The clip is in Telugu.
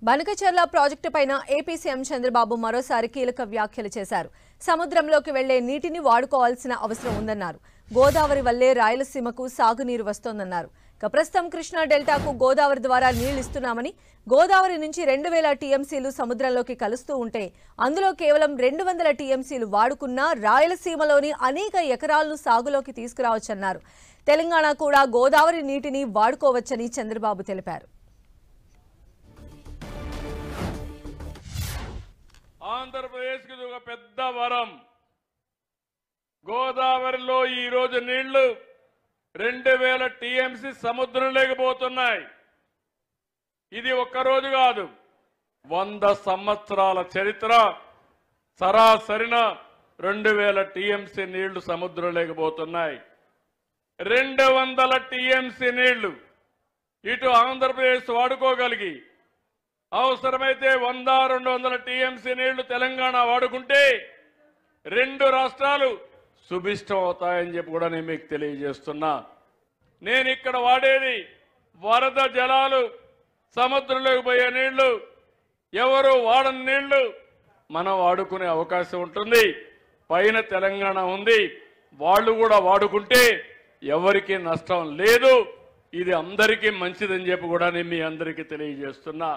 బనకచెర్ల ప్రాజెక్టు పైన ఏపీ సీఎం చంద్రబాబు మరోసారి కీలక వ్యాఖ్యలు చేశారు. సముద్రంలోకి వెళ్లే నీటిని వాడుకోవాల్సిన అవసరం ఉందన్నారు. గోదావరి వల్లే రాయలసీమకు సాగునీరు వస్తోందన్నారు. ప్రస్తుతం కృష్ణా డెల్టాకు గోదావరి ద్వారా నీళ్లు ఇస్తున్నామని, గోదావరి నుంచి 2000 టీఎంసీలు సముద్రంలోకి కలుస్తూ ఉంటే అందులో కేవలం 200 టీఎంసీలు వాడుకున్నా రాయలసీమలోని అనేక ఎకరాలను సాగులోకి తీసుకురావచ్చన్నారు. తెలంగాణ కూడా గోదావరి నీటిని వాడుకోవచ్చని చంద్రబాబు తెలిపారు. ఆంధ్రప్రదేశ్ కి ఒక పెద్ద వరం. గోదావరిలో ఈ రోజు నీళ్లు 2000 టీఎంసీ సముద్రం లేకపోతున్నాయి. ఇది ఒక్కరోజు కాదు, 100 సంవత్సరాల చరిత్ర. సరాసరిన 2000 టీఎంసీ నీళ్లు సముద్రం లేకపోతున్నాయి. 200 టీఎంసీ నీళ్లు ఇటు ఆంధ్రప్రదేశ్ వాడుకోగలిగి, అవసరమైతే 100-200 టీఎంసీ నీళ్లు తెలంగాణ వాడుకుంటే 2 రాష్ట్రాలు సుభిష్టం అవుతాయని చెప్పి కూడా నేను మీకు తెలియజేస్తున్నా. నేను ఇక్కడ వాడేది వరద జలాలు, సముద్రంలోకి పోయే నీళ్లు, ఎవరు వాడని నీళ్లు మనం వాడుకునే అవకాశం ఉంటుంది. పైన తెలంగాణ ఉంది, వాళ్ళు కూడా వాడుకుంటే ఎవరికి నష్టం లేదు. ఇది అందరికీ మంచిదని చెప్పి కూడా నేను మీ అందరికీ తెలియజేస్తున్నా.